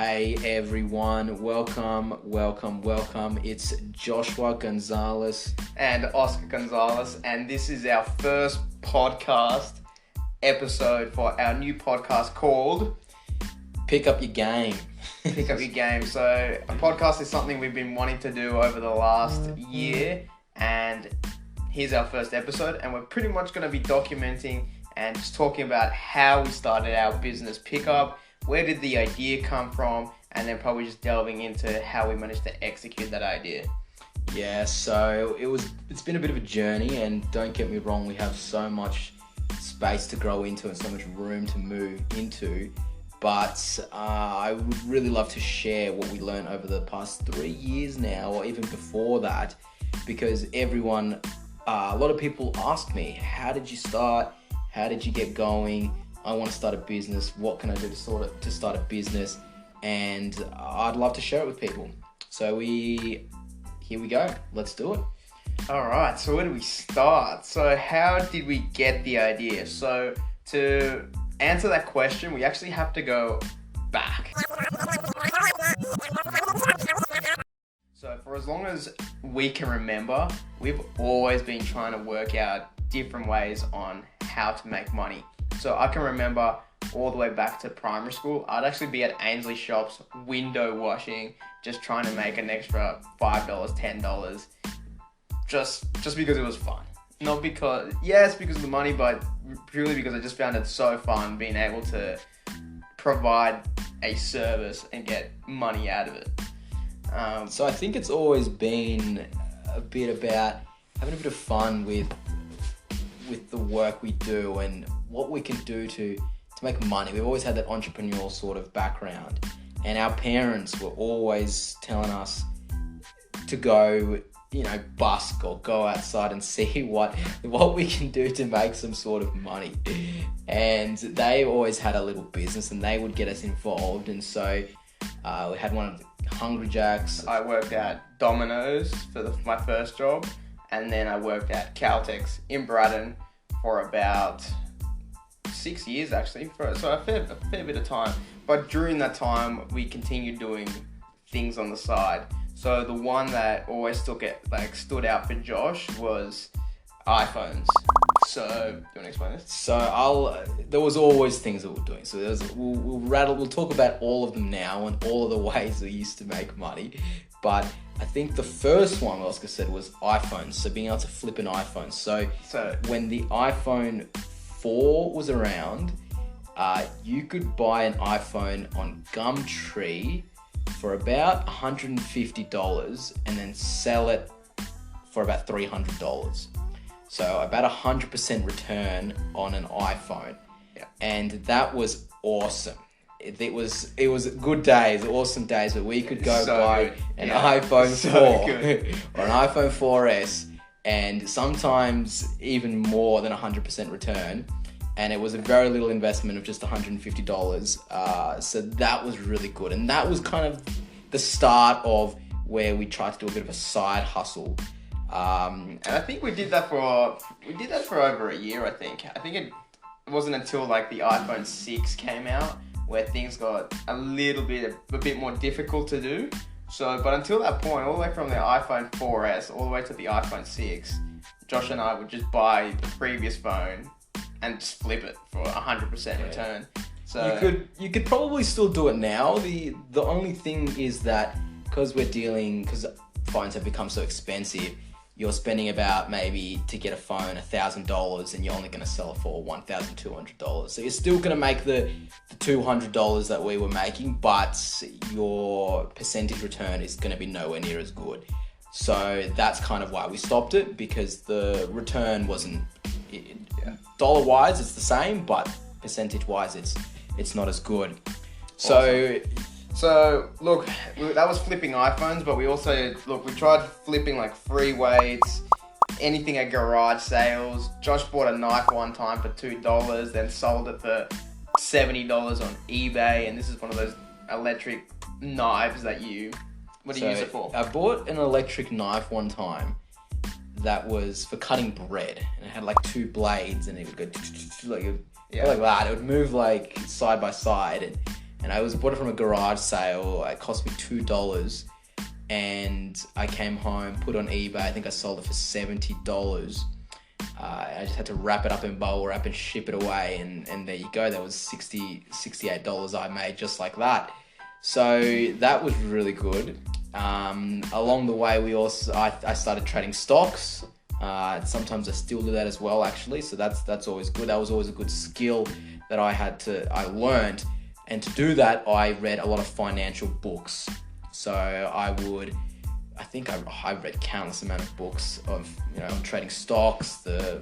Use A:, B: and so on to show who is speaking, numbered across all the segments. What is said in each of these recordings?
A: Hey everyone, welcome. It's Joshua Gonzalez
B: and Oscar Gonzalez, and this is our first podcast episode for our new podcast called
A: Pick Up Your Game.
B: Pick Up Your Game. So a podcast is something we've been wanting to do over the last year, and here's our first episode, and we're pretty much going to be documenting and just talking about how we started our business Pickup, where did the idea come from, and then probably just delving into how we managed to execute that idea.
A: Yeah, so it's been a bit of a journey, and don't get me wrong, we have so much space to grow into and so much room to move into, but I would really love to share what we learned over the past 3 years now, or even before that, because a lot of people ask me, how did you start? How did you get going? I want to start a business. What can I do to start a business? And I'd love to share it with people. So here we go. Let's do it.
B: All right. So where do we start? So how did we get the idea? So to answer that question, we actually have to go back. So for as long as we can remember, we've always been trying to work out different ways on how to make money. So I can remember all the way back to primary school, I'd actually be at Ainsley shops window washing, just trying to make an extra $5, $10, just because it was fun. Not because, yes, because of the money, but purely because I just found it so fun being able to provide a service and get money out of it.
A: So I think it's always been a bit about having a bit of fun with the work we do and what we can do to make money. We've always had that entrepreneurial sort of background, and our parents were always telling us to go, busk or go outside and see what we can do to make some sort of money. And they always had a little business and they would get us involved, and so we had one of the Hungry Jacks.
B: I worked at Domino's for my first job, and then I worked at Caltex in Braddon for about 6 years actually, so a fair bit of time. But during that time, we continued doing things on the side. So the one that always stood out for Josh was iPhones. So, do you want to explain this?
A: So there was always things that we're doing. So we'll talk about all of them now and all of the ways we used to make money. But I think the first one, Oscar said, was iPhones. So being able to flip an iPhone. So when the iPhone 4 was around, you could buy an iPhone on Gumtree for about $150 and then sell it for about $300. So about 100% return on an iPhone.
B: Yeah.
A: And that was awesome. It was good days, awesome days where we could go buy an iPhone 4 or an iPhone 4S, and sometimes even more than 100% return. And it was a very little investment of just $150. So that was really good. And that was kind of the start of where we tried to do a bit of a side hustle.
B: And I think we did that for over a year. I think it wasn't until the iPhone 6 came out where things got a bit more difficult to do. So, but until that point, all the way from the iPhone 4S all the way to the iPhone 6, Josh and I would just buy the previous phone and just flip it for 100% return. So
A: you could probably still do it now. The only thing is that because phones have become so expensive, you're spending about, maybe to get a phone, $1,000, and you're only going to sell it for $1,200. So you're still going to make the $200 that we were making, but your percentage return is going to be nowhere near as good. So that's kind of why we stopped it, because the return wasn't, dollar-wise it's the same, but percentage-wise it's not as good.
B: Awesome. So, look, that was flipping iPhones, but we also, we tried flipping free weights, anything at garage sales. Josh bought a knife one time for $2, then sold it for $70 on eBay, and this is one of those electric knives that what do you use it for?
A: I bought an electric knife one time that was for cutting bread, and it had 2 blades, and it would go like that. It would move side by side, and I bought it from a garage sale. It cost me $2, and I came home, put it on eBay. I think I sold it for $70. I just had to wrap it up in bubble wrap and ship it away, and there you go. That was $68 I made just like that. So that was really good. Along the way, I started trading stocks. Sometimes I still do that as well, actually. So that's always good. That was always a good skill that I learned. And to do that, I read a lot of financial books. So I read countless amount of books of, on trading stocks, the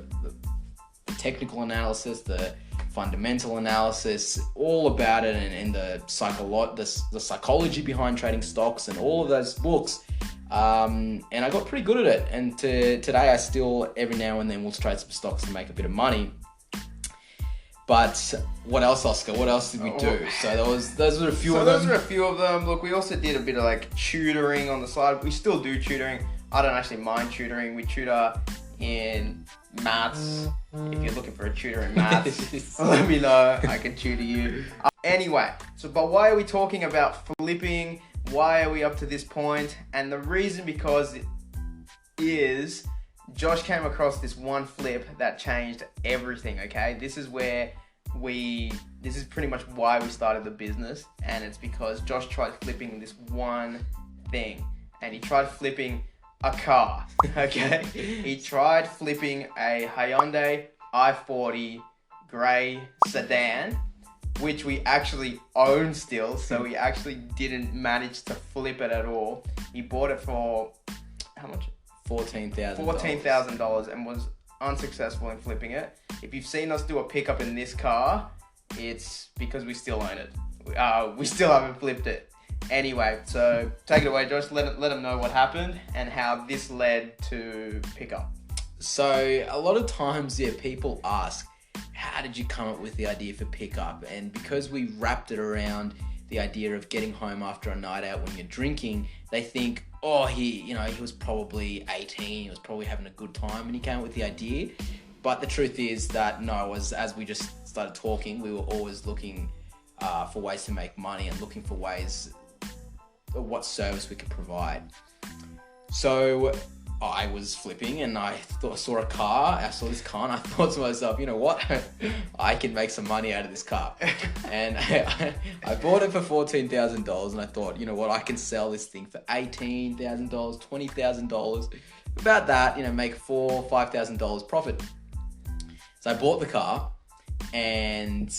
A: technical analysis, the fundamental analysis, all about it, and the psychology behind trading stocks, and all of those books. And I got pretty good at it. And today, I still every now and then will trade some stocks to make a bit of money. But what else, Oscar? What else did we do? So those were a few of them.
B: Those were a few of them. Look, we also did a bit of like tutoring on the side. We still do tutoring. I don't actually mind tutoring. We tutor in maths. If you're looking for a tutor in maths, let me know. I can tutor you. Anyway, but why are we talking about flipping? Why are we up to this point? And the reason is Josh came across this one flip that changed everything, okay? This is pretty much why we started the business, and it's because Josh tried flipping this one thing, and he tried flipping a car, okay? He tried flipping a Hyundai i40 grey sedan, which we actually own still, so we actually didn't manage to flip it at all. He bought it for, how much?
A: $14,000
B: and was unsuccessful in flipping it. If you've seen us do a pickup in this car, it's because we still own it. We still haven't flipped it. Anyway, so take it away, Josh. Let them know what happened and how this led to pickup.
A: So a lot of times, people ask, how did you come up with the idea for pickup? And because we wrapped it around the idea of getting home after a night out when you're drinking, they think, he was probably 18, he was probably having a good time, and he came up with the idea. But the truth is that no, as we just started talking, we were always looking for ways to make money and looking for ways of what service we could provide. So I was flipping, and I saw this car, and I thought to myself, you know what? I can make some money out of this car. And I bought it for $14,000, and I thought, you know what? I can sell this thing for $18,000, $20,000, about that, make $4,000, $5,000 profit. So I bought the car, and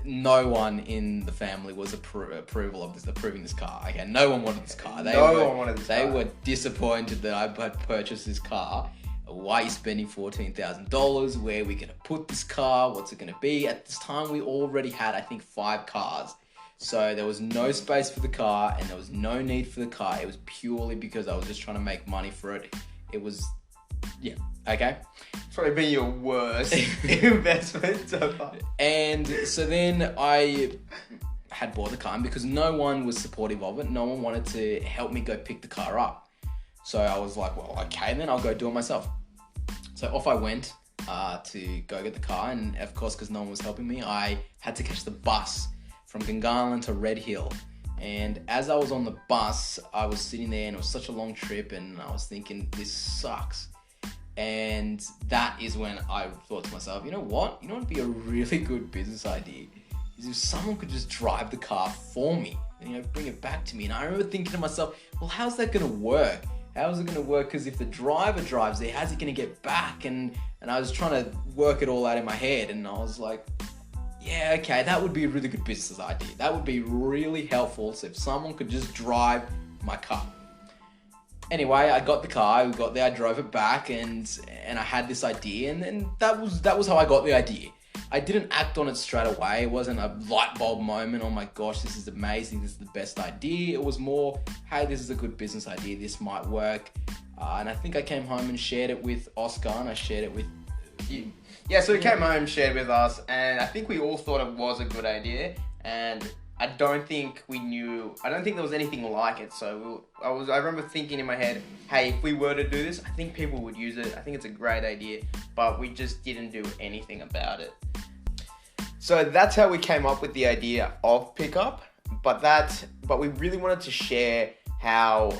A: no one in the family was approving this car. Okay, no one wanted this car. They were disappointed that I had purchased this car. Why are you spending $14,000? Where are we going to put this car? What's it going to be? At this time, we already had, I think, 5 cars. So there was no space for the car, and there was no need for the car. It was purely because I was just trying to make money for it. It was, okay?
B: It's probably been your worst investment so far.
A: And so then I had bought the car, and because no one was supportive of it, no one wanted to help me go pick the car up. So I was like, well, okay, then I'll go do it myself. So off I went to go get the car, and of course, because no one was helping me, I had to catch the bus from Gungahlin to Red Hill. And as I was on the bus, I was sitting there, and it was such a long trip, and I was thinking, this sucks. And that is when I thought to myself, you know what? You know what would be a really good business idea? Is if someone could just drive the car for me and, bring it back to me. And I remember thinking to myself, well, how's that going to work? How is it going to work? Because if the driver drives there, how's he going to get back? And I was trying to work it all out in my head. And I was like, yeah, okay, that would be a really good business idea. That would be really helpful. So if someone could just drive my car. Anyway, I got the car, we got there, I drove it back, and I had this idea, and that was how I got the idea. I didn't act on it straight away. It wasn't a light bulb moment, oh my gosh, this is amazing, this is the best idea. It was more, hey, this is a good business idea, this might work. And I think I came home and shared it with Oscar, and I shared it with you.
B: Yeah, so he came home, shared with us, and I think we all thought it was a good idea, and I don't think there was anything like it. So I remember thinking in my head, hey, if we were to do this, I think people would use it. I think it's a great idea, but we just didn't do anything about it. So that's how we came up with the idea of PKUP, but we really wanted to share how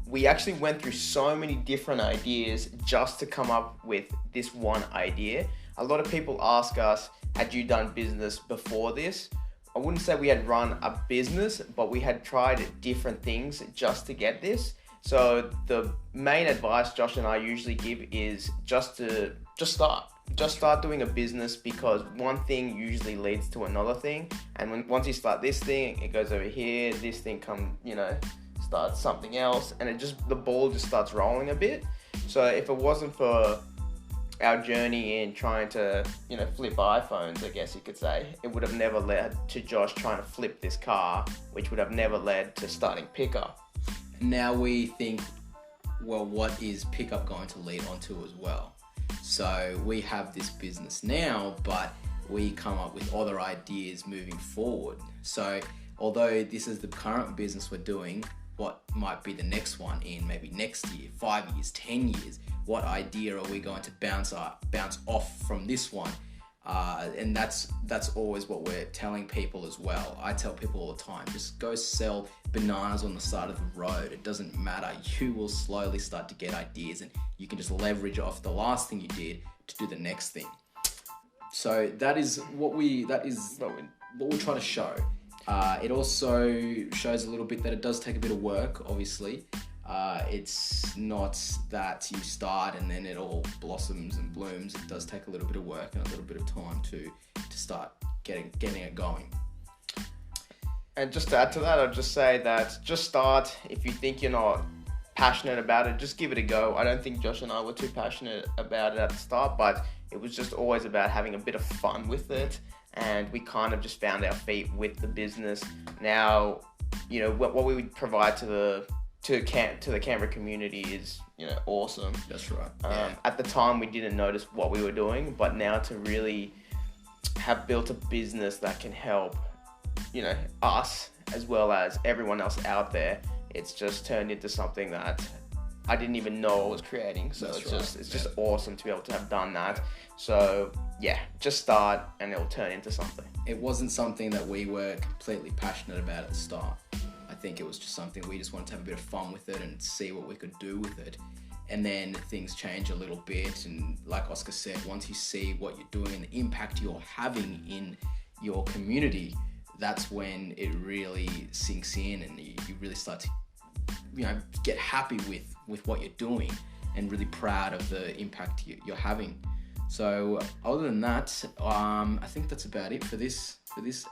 B: we actually went through so many different ideas just to come up with this one idea. A lot of people ask us, had you done business before this? I wouldn't say we had run a business, but we had tried different things just to get this. So the main advice Josh and I usually give is just start. Just start doing a business, because one thing usually leads to another thing. And once you start this thing, it goes over here, this thing starts something else, and the ball just starts rolling a bit. So if it wasn't for our journey in trying to, flip iPhones, I guess you could say, it would have never led to Josh trying to flip this car, which would have never led to starting PKUP.
A: Now we think, well, what is PKUP going to lead onto as well? So we have this business now, but we come up with other ideas moving forward. So although this is the current business we're doing, what might be the next one in maybe next year, 5 years, 10 years? What idea are we going to bounce off from this one? And that's always what we're telling people as well. I tell people all the time, just go sell bananas on the side of the road. It doesn't matter. You will slowly start to get ideas, and you can just leverage off the last thing you did to do the next thing. So that is what we try to show. It also shows a little bit that it does take a bit of work, obviously. It's not that you start and then it all blossoms and blooms. It does take a little bit of work and a little bit of time to start getting it going.
B: And just to add to that, I'll just say that just start. If you think you're not passionate about it, just give it a go. I don't think Josh and I were too passionate about it at the start, but it was just always about having a bit of fun with it. And we kind of just found our feet with the business. Now, what we would provide to the Canberra community is, awesome.
A: That's right.
B: At the time, we didn't notice what we were doing, but now to really have built a business that can help, us as well as everyone else out there, it's just turned into something that I didn't even know I was creating. So it's just awesome to be able to have done that. So yeah, just start and it'll turn into something.
A: It wasn't something that we were completely passionate about at the start. I think it was just something we just wanted to have a bit of fun with it and see what we could do with it. And then things change a little bit, and like Oscar said, once you see what you're doing and the impact you're having in your community, that's when it really sinks in and you really start to get happy with what you're doing and really proud of the impact you're having. So other than that, I think that's about it for this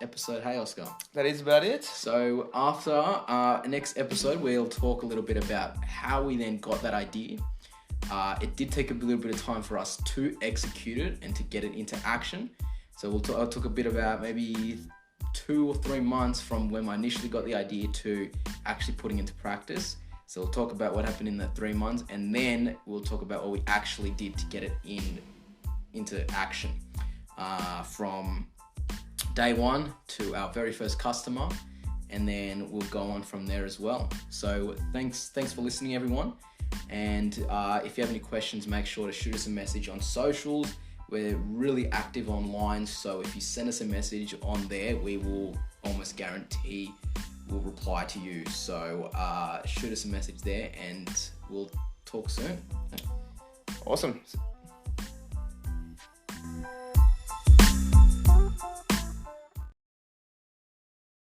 A: episode. Hey, Oscar.
B: That is about it.
A: So after our next episode, we'll talk a little bit about how we then got that idea. It did take a little bit of time for us to execute it and to get it into action. So I'll talk a bit about maybe 2 or 3 months from when I initially got the idea to actually putting into practice. So we'll talk about what happened in that 3 months, and then we'll talk about what we actually did to get it into action, from day one to our very first customer, and then we'll go on from there as well. So thanks for listening, everyone. And if you have any questions, make sure to shoot us a message on socials. We're really active online, so if you send us a message on there, we will almost guarantee we'll reply to you. So shoot us a message there and we'll talk soon.
B: Awesome.